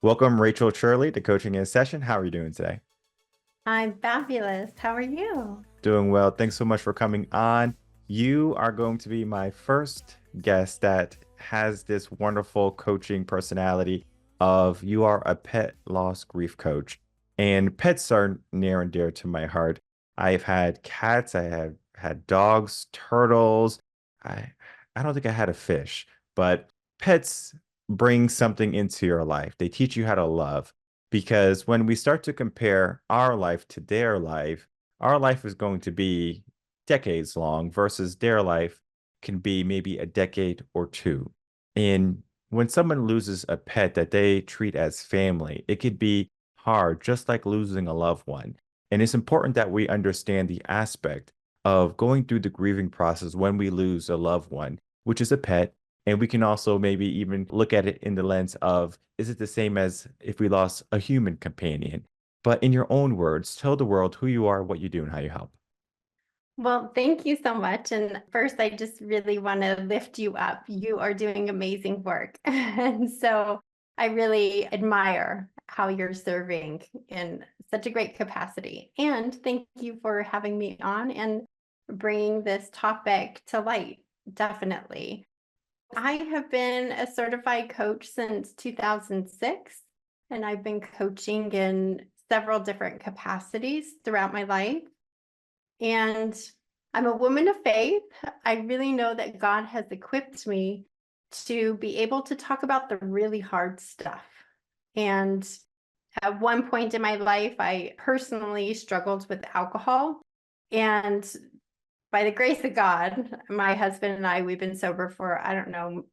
Welcome, Rachel Shirley, to Coaching in Session. How are you doing today? I'm fabulous. How are you? Doing well. Thanks so much for coming on. You are going to be my first guest that has this wonderful coaching personality of you are a pet loss grief coach. And pets are near and dear to my heart. I've had cats, I have had dogs, turtles. I I don't think I had a fish, but pets bring something into your life. They teach you how to love because when we start to compare our life to their life, our life is going to be decades long versus their life can be maybe a decade or two. And when someone loses a pet that they treat as family, it could be hard, just like losing a loved one. And it's important that we understand the aspect of going through the grieving process when we lose a loved one, which is a pet. And we can also maybe even look at it in the lens of, is it the same as if we lost a human companion? But in your own words, tell the world who you are, what you do, and how you help. Well, thank you so much. And first, I just really want to lift you up. You are doing amazing work. And so I really admire how you're serving in such a great capacity. And thank you for having me on and bringing this topic to light. Definitely. I have been a certified coach since 2006, and I've been coaching in several different capacities throughout my life. And I'm a woman of faith. I really know that God has equipped me to be able to talk about the really hard stuff. And at one point in my life, I personally struggled with alcohol. And by the grace of God, my husband and I, we've been sober for, I don't know,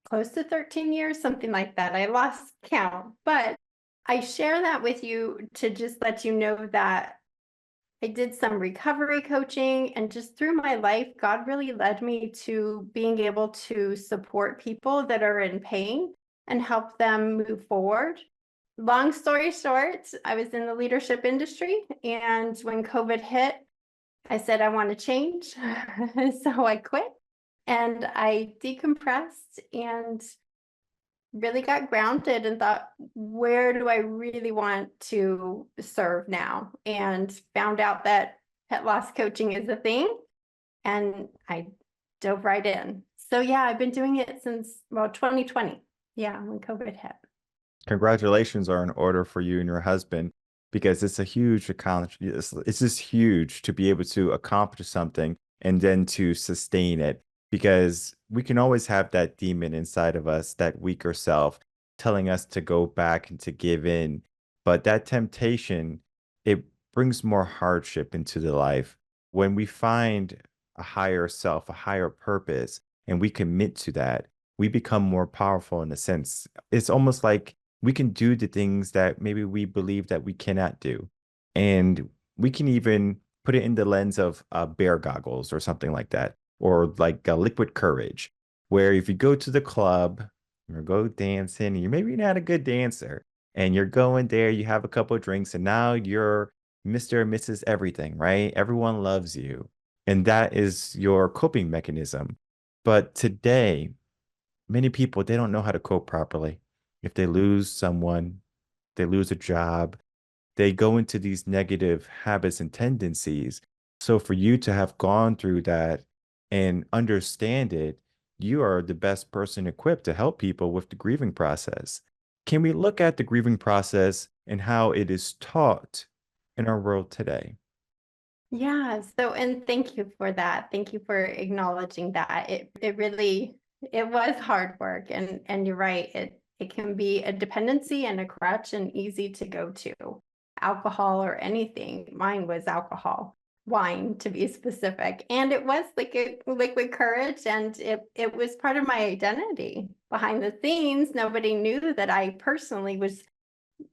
close to 13 years, something like that. I lost count, but I share that with you to just let you know that I did some recovery coaching, and just through my life, God really led me to being able to support people that are in pain and help them move forward. Long story short, I was in the leadership industry, and when COVID hit, I said, I want to change. So I quit and I decompressed and really got grounded and thought, where do I really want to serve now? And found out that pet loss coaching is a thing. And I dove right in. So yeah, I've been doing it since, well, 2020. Yeah, when COVID hit. Congratulations are in order for you and your husband because it's a huge accomplishment. It's just huge to be able to accomplish something and then to sustain it because we can always have that demon inside of us, that weaker self, telling us to go back and to give in. But that temptation, it brings more hardship into the life. When we find a higher self, a higher purpose, and we commit to that, we become more powerful in a sense. It's almost like we can do the things that maybe we believe that we cannot do. And we can even put it in the lens of bear goggles or something like that, or like liquid courage, where if you go to the club or go dancing, and you're maybe not a good dancer, and you're going there, you have a couple of drinks, and now you're Mr. and Mrs. Everything, right? Everyone loves you. And that is your coping mechanism. But today, many people, they don't know how to cope properly. If they lose someone, they lose a job, they go into these negative habits and tendencies. So for you to have gone through that and understand it, you are the best person equipped to help people with the grieving process. Can we look at the grieving process and how it is taught in our world today? Yeah. So, and thank you for that. Thank you for acknowledging that. It really, it was hard work, and you're right. It can be a dependency and a crutch and easy to go to. Alcohol or anything. Mine was alcohol, wine to be specific. And it was like a liquid courage, and it was part of my identity. Behind the scenes, nobody knew that I personally was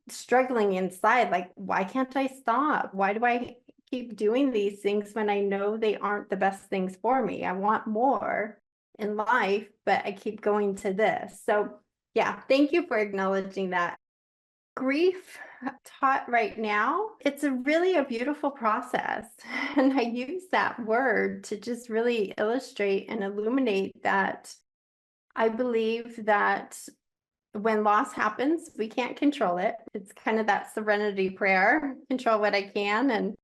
struggling inside. Like, why can't I stop? Why do I keep doing these things when I know they aren't the best things for me? I want more in life, but I keep going to this. So, yeah, thank you for acknowledging that. Grief taught right now, it's really a beautiful process. And I use that word to just really illustrate and illuminate that I believe that when loss happens, we can't control it. It's kind of that serenity prayer, control what I can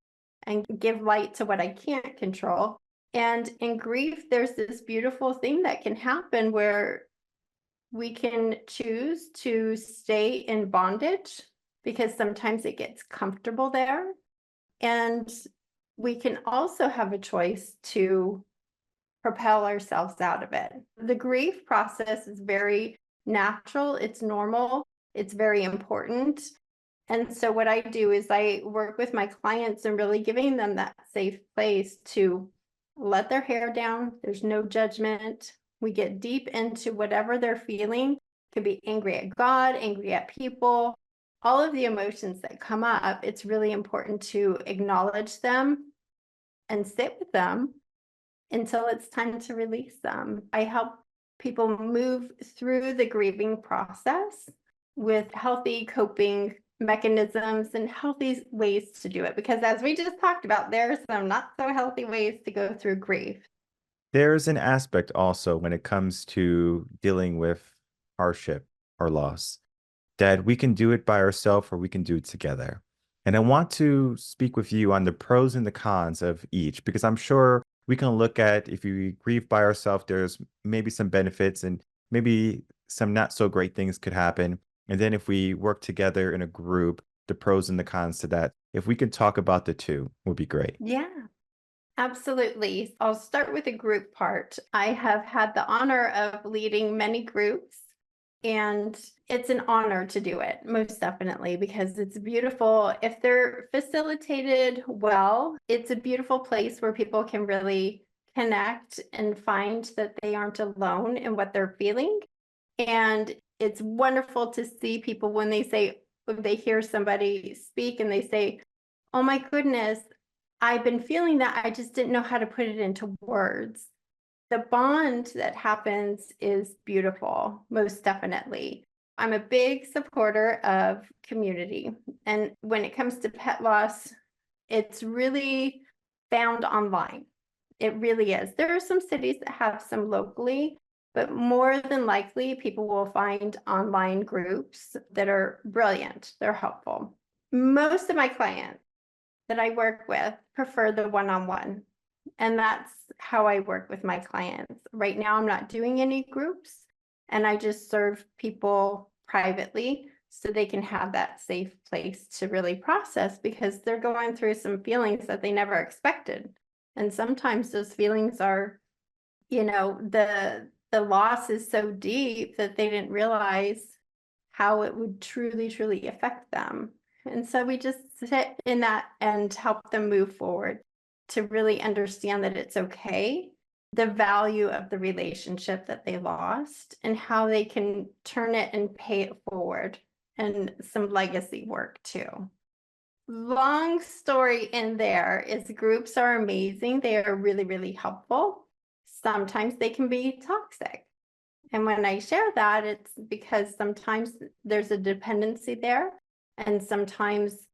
and give light to what I can't control. And in grief, there's this beautiful thing that can happen where we can choose to stay in bondage because sometimes it gets comfortable there. And we can also have a choice to propel ourselves out of it. The grief process is very natural, it's normal, it's very important. And so what I do is I work with my clients and really giving them that safe place to let their hair down. There's no judgment. We get deep into whatever they're feeling. It could be angry at God, angry at people, all of the emotions that come up. It's really important to acknowledge them and sit with them until it's time to release them. I help people move through the grieving process with healthy coping mechanisms and healthy ways to do it. Because as we just talked about, there are some not so healthy ways to go through grief. There's an aspect also when it comes to dealing with hardship or loss that we can do it by ourselves or we can do it together. And I want to speak with you on the pros and the cons of each, because I'm sure we can look at if we grieve by ourselves, there's maybe some benefits and maybe some not so great things could happen. And then if we work together in a group, the pros and the cons to that, if we can talk about the two, would be great. Yeah, absolutely. I'll start with the group part. I have had the honor of leading many groups, and it's an honor to do it, most definitely, because it's beautiful. If they're facilitated well, it's a beautiful place where people can really connect and find that they aren't alone in what they're feeling. And it's wonderful to see people when they say, when they hear somebody speak and they say, oh my goodness, I've been feeling that. I just didn't know how to put it into words. The bond that happens is beautiful, most definitely. I'm a big supporter of community. And when it comes to pet loss, it's really found online. It really is. There are some cities that have some locally, but more than likely, people will find online groups that are brilliant. They're helpful. Most of my clients that I work with prefer the one-on-one. And that's how I work with my clients. Right now, I'm not doing any groups, and I just serve people privately so they can have that safe place to really process because they're going through some feelings that they never expected. And sometimes those feelings are, the loss is so deep that they didn't realize how it would truly, truly affect them. And so we just sit in that and help them move forward to really understand that it's okay, the value of the relationship that they lost, and how they can turn it and pay it forward, and some legacy work too. Long story in there is groups are amazing. They are really, really helpful. Sometimes they can be toxic. And when I share that, it's because sometimes there's a dependency there, and sometimes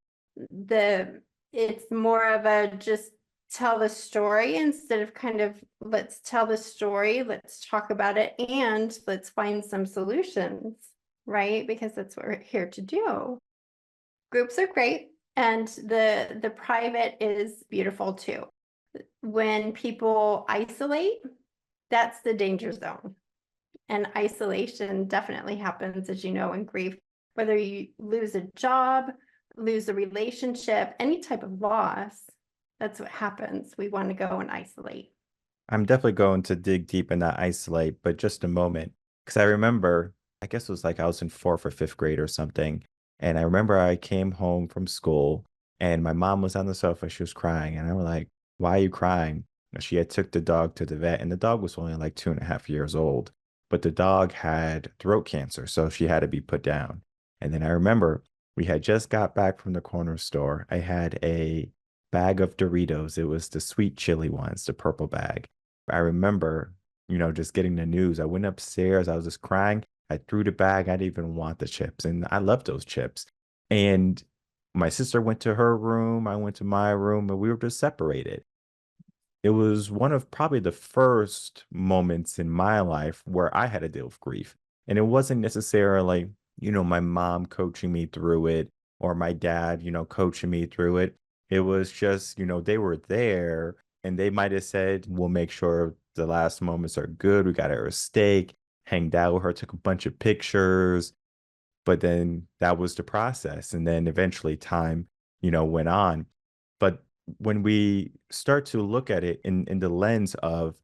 it's more of a just tell the story instead of kind of let's tell the story, let's talk about it, and let's find some solutions, right? Because that's what we're here to do. Groups are great, and the private is beautiful too. When people isolate, that's the danger zone. And isolation definitely happens, as you know, in grief, whether you lose a job, lose a relationship, any type of loss, that's what happens. We want to go and isolate. I'm definitely going to dig deep in that isolate, but just a moment. Because I remember, I guess it was like I was in fourth or fifth grade or something. And I remember I came home from school and my mom was on the sofa. She was crying. And I was like, why are you crying? And she had took the dog to the vet, and the dog was only like 2.5 years old. But the dog had throat cancer, so she had to be put down. And then I remember we had just got back from the corner store. I had a bag of Doritos. It was the sweet chili ones, the purple bag. I remember, just getting the news. I went upstairs. I was just crying. I threw the bag. I didn't even want the chips. And I love those chips. And my sister went to her room. I went to my room, and we were just separated. It was one of probably the first moments in my life where I had to deal with grief. And it wasn't necessarily, my mom coaching me through it or my dad, coaching me through it. It was just, they were there and they might have said, we'll make sure the last moments are good. We got her a steak, hanged out with her, took a bunch of pictures. But then that was the process. And then eventually time, went on. But when we start to look at it in the lens of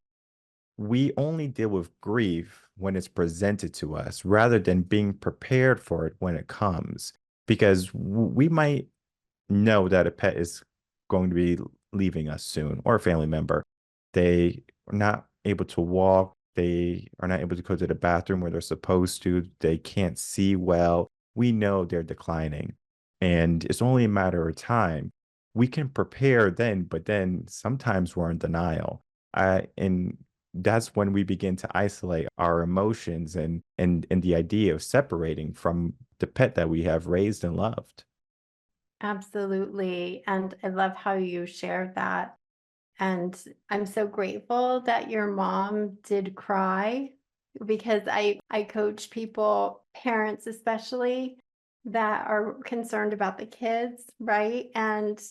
we only deal with grief when it's presented to us rather than being prepared for it when it comes, because we might know that a pet is going to be leaving us soon or a family member. They are not able to walk. They are not able to go to the bathroom where they're supposed to. They can't see well. We know they're declining. And it's only a matter of time. We can prepare then, but then sometimes we're in denial. And that's when we begin to isolate our emotions and the idea of separating from the pet that we have raised and loved. Absolutely. And I love how you shared that. And I'm so grateful that your mom did cry because I coach people, parents especially, that are concerned about the kids, right? And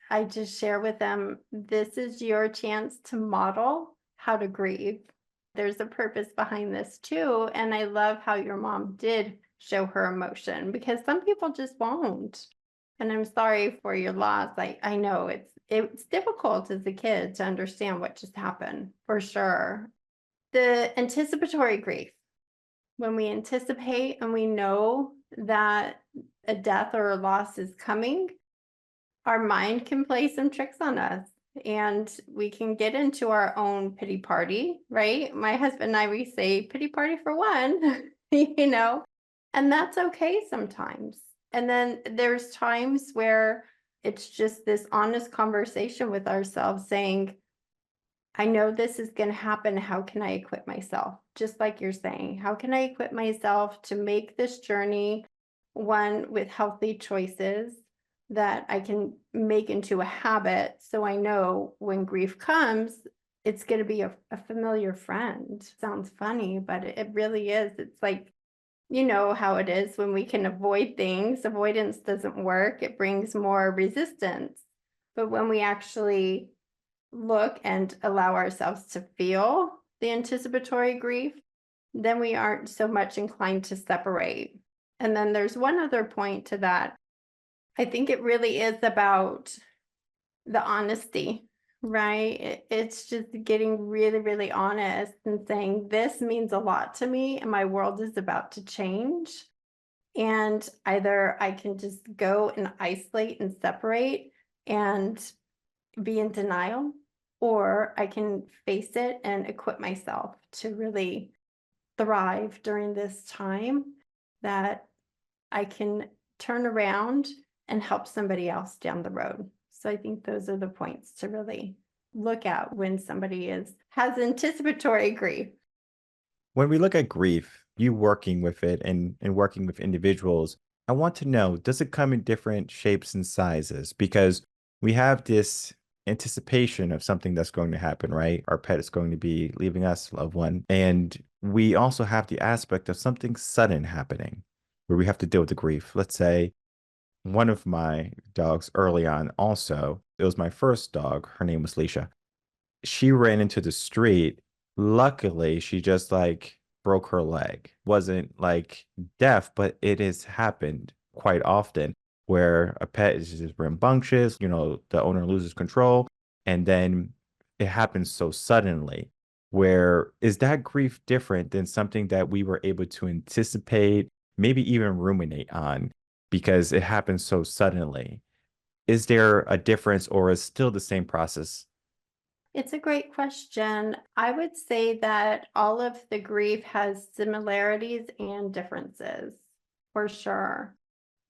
I just share with them, this is your chance to model how to grieve. There's a purpose behind this too. And I love how your mom did show her emotion because some people just won't. And I'm sorry for your loss. I know it's difficult as a kid to understand what just happened, for sure. The anticipatory grief, when we anticipate and we know that a death or a loss is coming, our mind can play some tricks on us and we can get into our own pity party, right? My husband and I, we say pity party for one, and that's okay sometimes. And then there's times where it's just this honest conversation with ourselves saying, I know this is going to happen. How can I equip myself? Just like you're saying, how can I equip myself to make this journey one with healthy choices that I can make into a habit so I know when grief comes, it's going to be a familiar friend. Sounds funny, but it really is. It's like, you know how it is when we can avoid things, avoidance doesn't work, it brings more resistance. But when we actually look and allow ourselves to feel the anticipatory grief, then we aren't so much inclined to separate. And then there's one other point to that. I think it really is about the honesty, right? It's just getting really, really honest and saying, this means a lot to me, and my world is about to change. And either I can just go and isolate and separate and be in denial, or I can face it and equip myself to really thrive during this time, that I can turn around and help somebody else down the road. So I think those are the points to really look at when somebody has anticipatory grief. When we look at grief, you working with it and working with individuals, I want to know, does it come in different shapes and sizes? Because we have this anticipation of something that's going to happen, right? Our pet is going to be leaving us, loved one. And we also have the aspect of something sudden happening where we have to deal with the grief. Let's say one of my dogs early on, also, it was my first dog. Her name was Leisha. She ran into the street. Luckily, she just like broke her leg. Wasn't like deaf, but it has happened quite often where a pet is just rambunctious, the owner loses control, and then it happens so suddenly. Where is that grief different than something that we were able to anticipate, maybe even ruminate on because it happens so suddenly? Is there a difference or is still the same process? It's a great question. I would say that all of the grief has similarities and differences, for sure.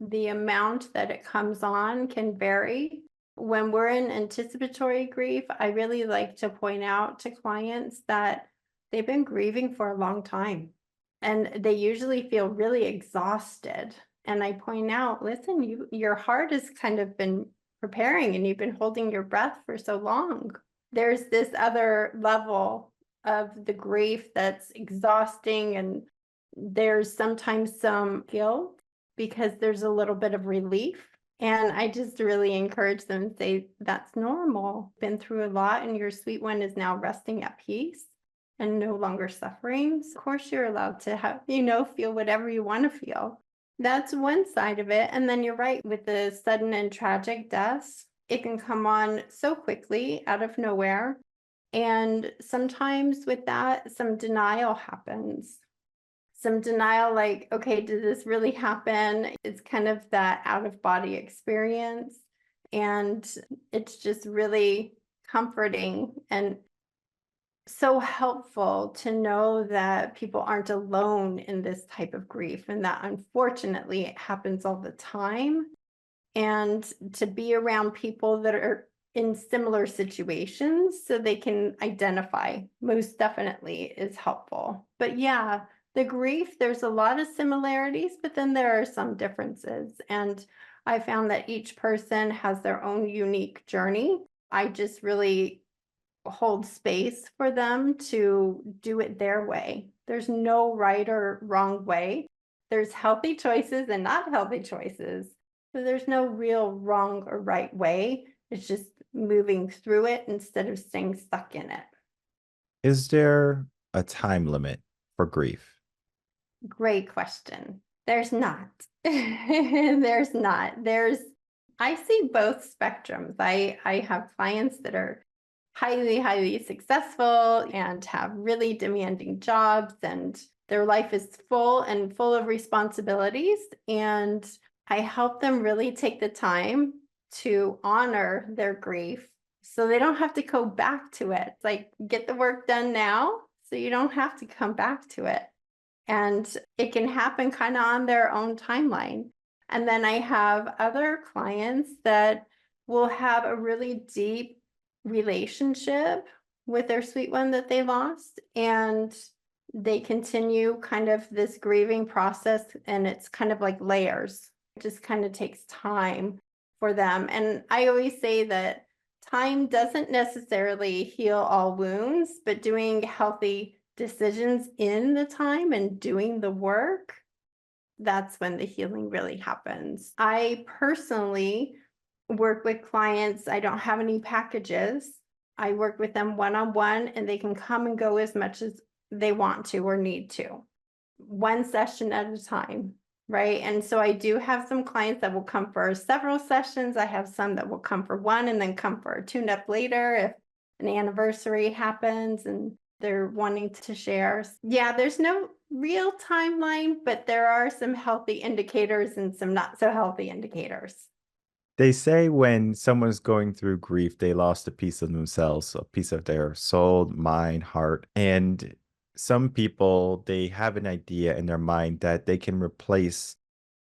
The amount that it comes on can vary. When we're in anticipatory grief, I really like to point out to clients that they've been grieving for a long time and they usually feel really exhausted. And I point out, listen, your heart has kind of been preparing and you've been holding your breath for so long. There's this other level of the grief that's exhausting and There's sometimes some guilt because there's a little bit of relief. And I just really encourage them to say, that's normal. Been through a lot, and your sweet one is now resting at peace and no longer suffering. So of course, you're allowed to have, feel whatever you want to feel. That's one side of it. And then you're right, with the sudden and tragic deaths, it can come on so quickly out of nowhere. And sometimes with that, some denial happens. Some denial, like, okay, did this really happen? It's kind of that out of body experience. And it's just really comforting and so helpful to know that people aren't alone in this type of grief, and that unfortunately it happens all the time. And to be around people that are in similar situations so they can identify, most definitely is helpful. But yeah, the grief, there's a lot of similarities, but then there are some differences. And I found that each person has their own unique journey. I just really hold space for them to do it their way. There's no right or wrong way. There's healthy choices and not healthy choices. So there's no real wrong or right way. It's just moving through it instead of staying stuck in it. Is there a time limit for grief? Great question. There's not. There's not. I see both spectrums. I have clients that are highly, highly successful and have really demanding jobs, and their life is full and full of responsibilities. And I help them really take the time to honor their grief so they don't have to go back to it. It's like, get the work done now so you don't have to come back to it. And it can happen kind of on their own timeline. And then I have other clients that will have a really deep relationship with their sweet one that they lost, and they continue kind of this grieving process, and it's kind of like layers. It just kind of takes time for them. And I always say that time doesn't necessarily heal all wounds, but doing healthy decisions in the time and doing the work, that's when the healing really happens. I personally work with clients. I don't have any packages. I work with them one-on-one, and they can come and go as much as they want to or need to, one session at a time, right? And so I do have some clients that will come for several sessions. I have some that will come for one and then come for a tune-up later if an anniversary happens and they're wanting to share. Yeah, there's no real timeline, but there are some healthy indicators and some not so healthy indicators. They say when someone's going through grief, they lost a piece of themselves, a piece of their soul, mind, heart. And some people, they have an idea in their mind that they can replace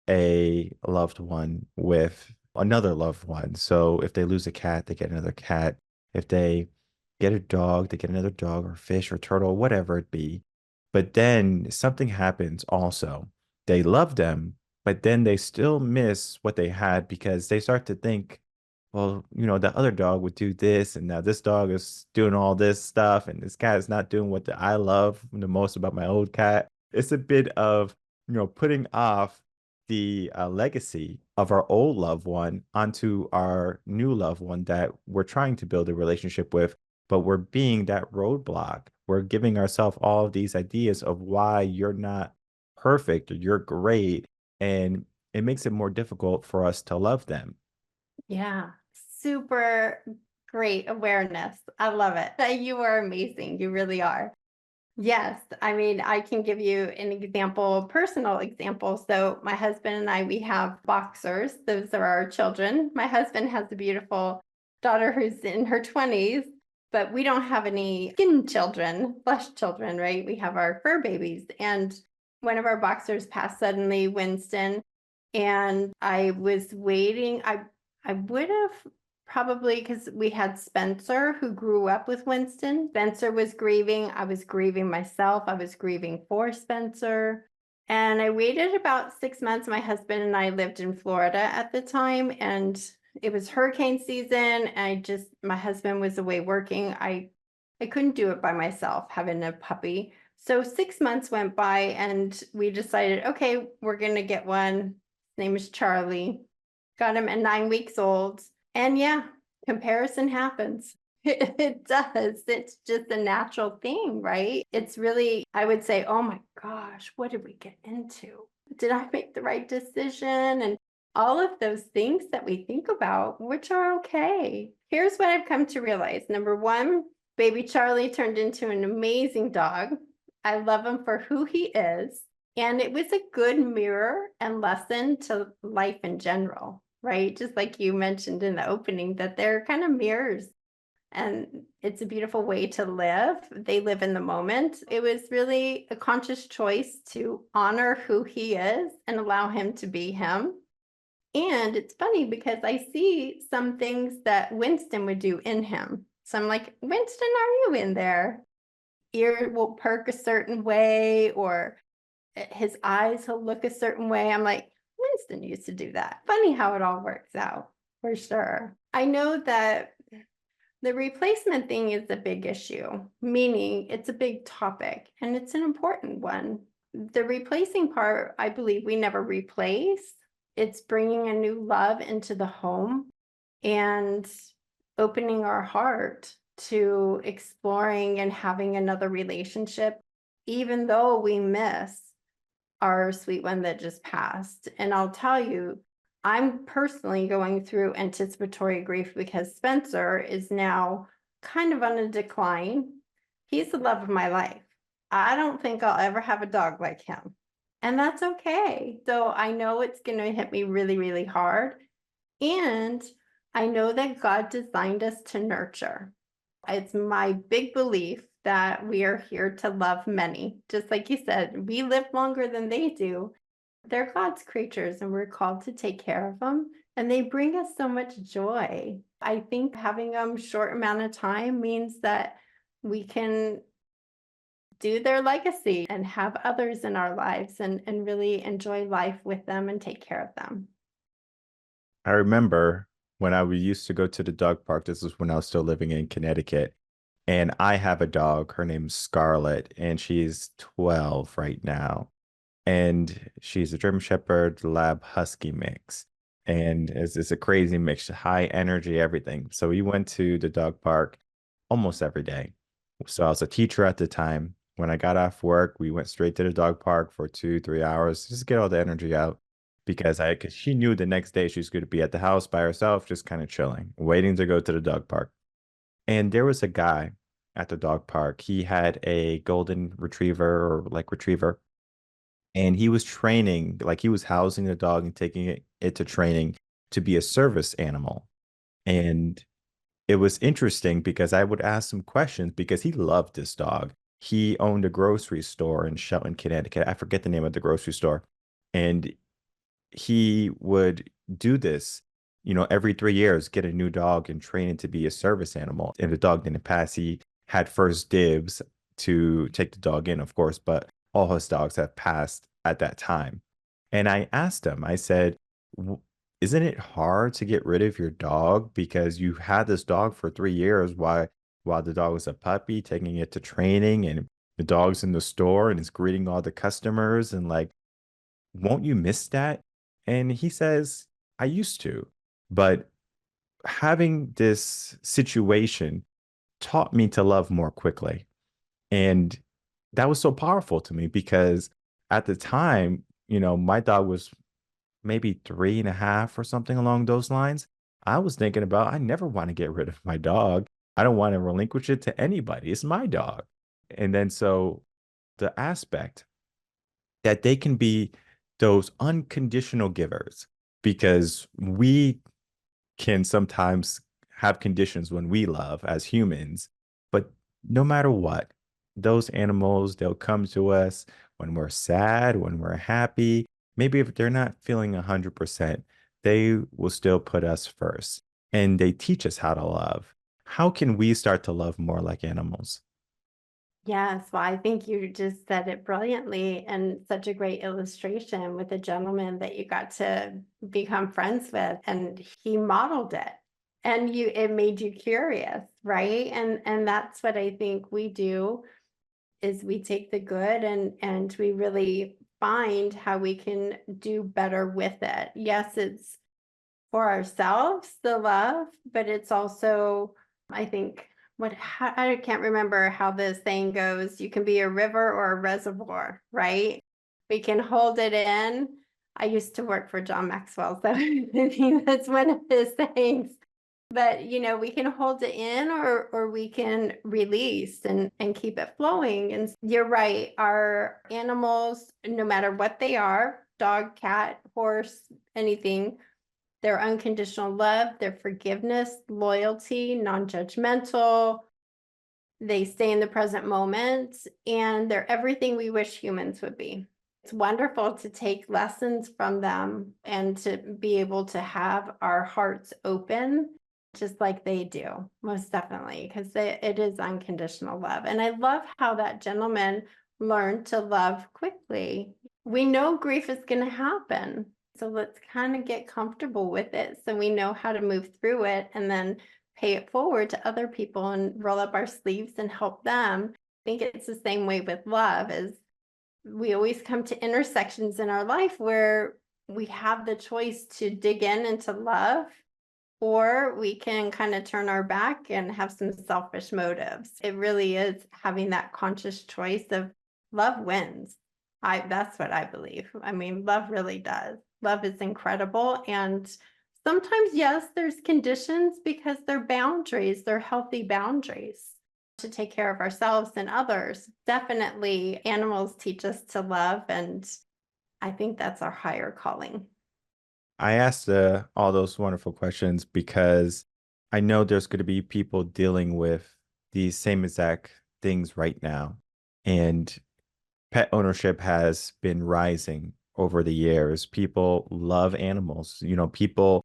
a loved one with another loved one. So if they lose a cat, they get another cat. If they get a dog, they get another dog or fish or turtle, whatever it be. But then something happens also. They love them, but then they still miss what they had because they start to think, well, the other dog would do this, and now this dog is doing all this stuff, and this cat is not doing what I love the most about my old cat. It's a bit of, putting off the legacy of our old loved one onto our new loved one that we're trying to build a relationship with, but we're being that roadblock. We're giving ourselves all of these ideas of why you're not perfect or you're great, and it makes it more difficult for us to love them. Yeah, super great awareness. I love it. You are amazing. You really are. Yes, I mean, I can give you an example, a personal example. So my husband and I, we have boxers. Those are our children. My husband has a beautiful daughter who's in her 20s, but we don't have any skin children, flesh children, right? We have our fur babies. And one of our boxers passed suddenly, Winston, and I was waiting. I would have probably, because we had Spencer who grew up with Winston. Spencer was grieving. I was grieving myself. I was grieving for Spencer. And I waited about 6 months. My husband and I lived in Florida at the time, and it was hurricane season. My husband was away working. I couldn't do it by myself, having a puppy. So 6 months went by and we decided, okay, we're going to get one. His name is Charlie. Got him at 9 weeks old. And yeah, comparison happens. It does. It's just a natural thing, right? It's really, I would say, oh my gosh, what did we get into? Did I make the right decision? And all of those things that we think about, which are okay. Here's what I've come to realize. Number one, baby Charlie turned into an amazing dog. I love him for who he is. And it was a good mirror and lesson to life in general, right? Just like you mentioned in the opening, that they're kind of mirrors and it's a beautiful way to live. They live in the moment. It was really a conscious choice to honor who he is and allow him to be him. And it's funny because I see some things that Winston would do in him. So I'm like, Winston, are you in there? Ear will perk a certain way, or his eyes will look a certain way. I'm like, Winston used to do that. Funny how it all works out, for sure. I know that the replacement thing is a big issue, meaning it's a big topic and it's an important one. The replacing part, I believe we never replace. It's bringing a new love into the home and opening our heart to exploring and having another relationship, even though we miss our sweet one that just passed. And I'll tell you, I'm personally going through anticipatory grief because Spencer is now kind of on a decline. He's the love of my life. I don't think I'll ever have a dog like him. And that's okay. So I know it's going to hit me really, really hard. And I know that God designed us to nurture. It's my big belief that we are here to love many. Just like you said, we live longer than they do. They're God's creatures and we're called to take care of them. And they bring us so much joy. I think having them short amount of time means that we can do their legacy and have others in our lives and really enjoy life with them and take care of them. I remember when I used to go to the dog park. This was when I was still living in Connecticut. And I have a dog. Her name's Scarlett, and she's 12 right now. And she's a German Shepherd Lab Husky mix. And it's a crazy mix, high energy, everything. So we went to the dog park almost every day. So I was a teacher at the time. When I got off work, we went straight to the dog park for 2, 3 hours, just to get all the energy out. Because she knew the next day she was going to be at the house by herself, just kind of chilling, waiting to go to the dog park. And there was a guy at the dog park. He had a golden retriever or like retriever, and he was training, like he was housing the dog and taking it to training to be a service animal. And it was interesting because I would ask him questions because he loved this dog. He owned a grocery store in Shelton, Connecticut. I forget the name of the grocery store. And he would do this, every 3 years, get a new dog and train it to be a service animal. If the dog didn't pass, he had first dibs to take the dog in, of course, but all his dogs have passed at that time. And I asked him, I said, isn't it hard to get rid of your dog because you had this dog for 3 years while the dog was a puppy, taking it to training, and the dog's in the store and it's greeting all the customers, and like, won't you miss that? And he says, I used to, but having this situation taught me to love more quickly. And that was so powerful to me because at the time, my dog was maybe 3.5 or something along those lines. I was thinking about, I never want to get rid of my dog. I don't want to relinquish it to anybody. It's my dog. And then so the aspect that they can be those unconditional givers, because we can sometimes have conditions when we love as humans, but no matter what, those animals, they'll come to us when we're sad, when we're happy. Maybe if they're not feeling 100%, they will still put us first, and they teach us how to love. How can we start to love more like animals? Yes, well, I think you just said it brilliantly and such a great illustration with a gentleman that you got to become friends with, and he modeled it. And it made you curious, right? And that's what I think we do is we take the good and we really find how we can do better with it. Yes, it's for ourselves, the love, but it's also, I think, I can't remember how this saying goes. You can be a river or a reservoir, right? We can hold it in. I used to work for John Maxwell, so I think that's one of his sayings. But we can hold it in, or we can release and keep it flowing. And you're right, our animals, no matter what they are, dog, cat, horse, anything, their unconditional love, their forgiveness, loyalty, non-judgmental. They stay in the present moment, and they're everything we wish humans would be. It's wonderful to take lessons from them and to be able to have our hearts open just like they do, most definitely, because it is unconditional love. And I love how that gentleman learned to love quickly. We know grief is going to happen. So let's kind of get comfortable with it so we know how to move through it and then pay it forward to other people and roll up our sleeves and help them. I think it's the same way with love, is we always come to intersections in our life where we have the choice to dig into love, or we can kind of turn our back and have some selfish motives. It really is having that conscious choice of love wins. That's what I believe. I mean, love really does. Love is incredible. And sometimes, yes, there's conditions because they're boundaries, they're healthy boundaries to take care of ourselves and others. Definitely, animals teach us to love, and I think that's our higher calling. I asked all those wonderful questions because I know there's going to be people dealing with these same exact things right now. And pet ownership has been rising over the years. People love animals. People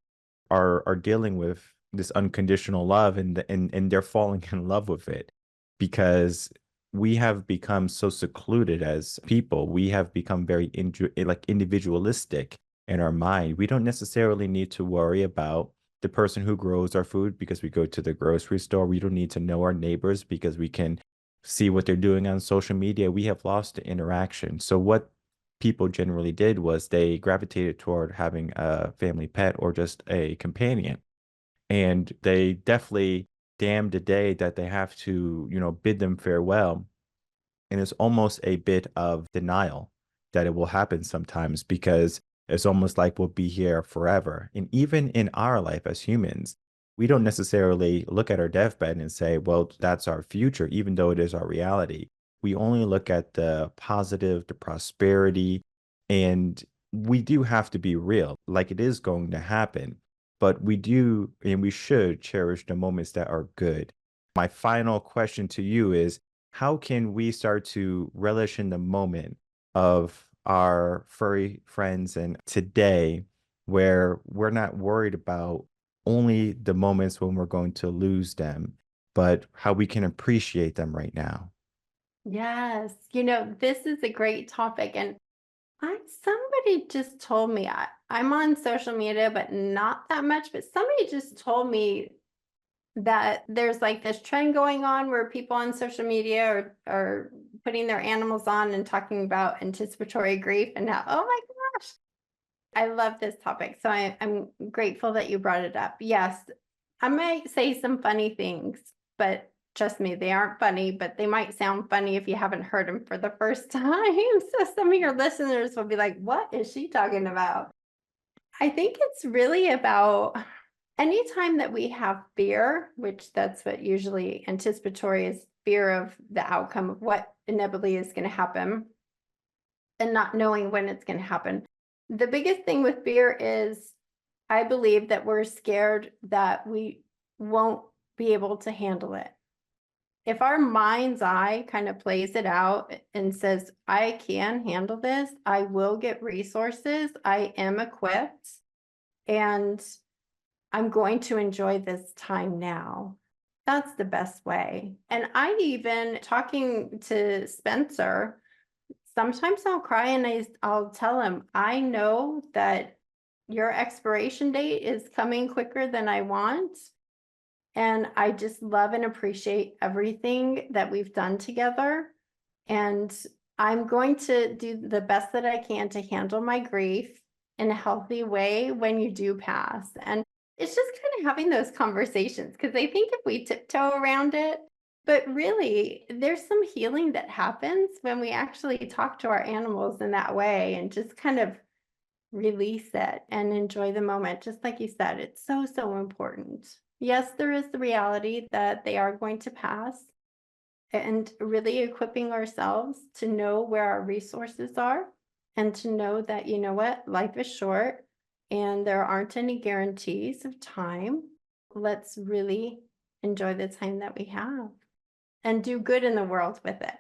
are dealing with this unconditional love, and they're falling in love with it because we have become so secluded as people. We have become very individualistic in our mind. We don't necessarily need to worry about the person who grows our food because we go to the grocery store. We don't need to know our neighbors because we can see what they're doing on social media. We have lost the interaction. So what people generally did was they gravitated toward having a family pet or just a companion. And they definitely damned the day that they have to, bid them farewell. And it's almost a bit of denial that it will happen sometimes because it's almost like we'll be here forever. And even in our life as humans, we don't necessarily look at our deathbed and say, well, that's our future, even though it is our reality. We only look at the positive, the prosperity, and we do have to be real, like it is going to happen. But we do and we should cherish the moments that are good. My final question to you is, how can we start to relish in the moment of our furry friends and today, where we're not worried about only the moments when we're going to lose them, but how we can appreciate them right now? Yes, this is a great topic. And somebody just told me, I'm on social media, but not that much, but somebody just told me that there's like this trend going on where people on social media are putting their animals on and talking about anticipatory grief and how, oh my gosh, I love this topic. So I'm grateful that you brought it up. Yes, I might say some funny things, but trust me, they aren't funny, but they might sound funny if you haven't heard them for the first time. So some of your listeners will be like, what is she talking about? I think it's really about anytime that we have fear, which that's what usually anticipatory is, fear of the outcome of what inevitably is going to happen and not knowing when it's going to happen. The biggest thing with fear is I believe that we're scared that we won't be able to handle it. If our mind's eye kind of plays it out and says, I can handle this, I will get resources, I am equipped, and I'm going to enjoy this time now. That's the best way. And I even talking to Spencer, sometimes I'll cry and I'll tell him, I know that your expiration date is coming quicker than I want. And I just love and appreciate everything that we've done together. And I'm going to do the best that I can to handle my grief in a healthy way when you do pass. And it's just kind of having those conversations because I think if we tiptoe around it, but really, there's some healing that happens when we actually talk to our animals in that way and just kind of release it and enjoy the moment. Just like you said, it's so, so important. Yes, there is the reality that they are going to pass, and really equipping ourselves to know where our resources are and to know that, you know what, life is short and there aren't any guarantees of time. Let's really enjoy the time that we have and do good in the world with it.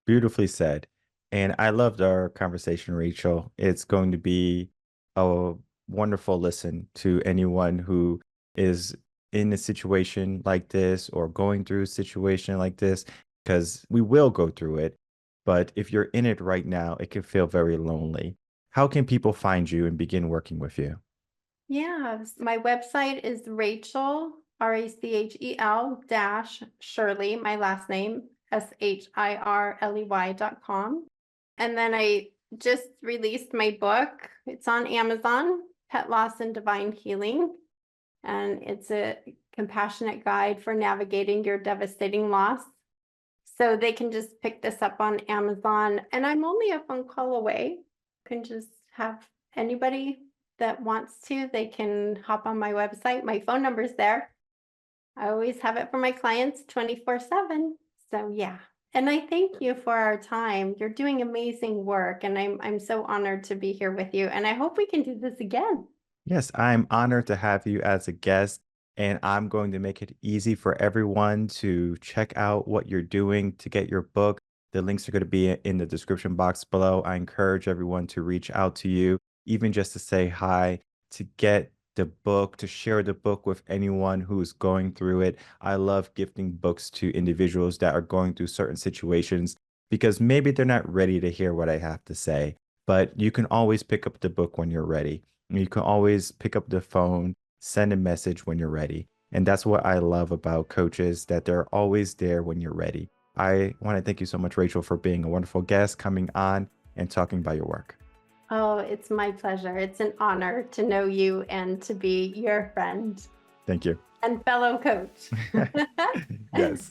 Beautifully said. And I loved our conversation, Rachel. It's going to be a wonderful listen to anyone who is in a situation like this or going through a situation like this, because we will go through it. But if you're in it right now, it can feel very lonely. How can people find you and begin working with you? Yeah, my website is Rachel, Rachel dash Shirley, my last name, Shirley.com. And then I just released my book. It's on Amazon, Pet Loss and Divine Healing. And it's a compassionate guide for navigating your devastating loss. So they can just pick this up on Amazon. And I'm only a phone call away. You can just have anybody that wants to, they can hop on my website. My phone number's there. I always have it for my clients 24/7. So yeah. And I thank you for our time. You're doing amazing work and I'm so honored to be here with you. And I hope we can do this again. Yes, I'm honored to have you as a guest, and I'm going to make it easy for everyone to check out what you're doing to get your book. The links are going to be in the description box below. I encourage everyone to reach out to you, even just to say hi, to get the book, to share the book with anyone who's going through it. I love gifting books to individuals that are going through certain situations because maybe they're not ready to hear what I have to say, but you can always pick up the book when you're ready. You can always pick up the phone, send a message when you're ready. And that's what I love about coaches, that they're always there when you're ready. I want to thank you so much, Rachel, for being a wonderful guest, coming on and talking about your work. Oh, it's my pleasure. It's an honor to know you and to be your friend Thank you. and fellow coach. Yes.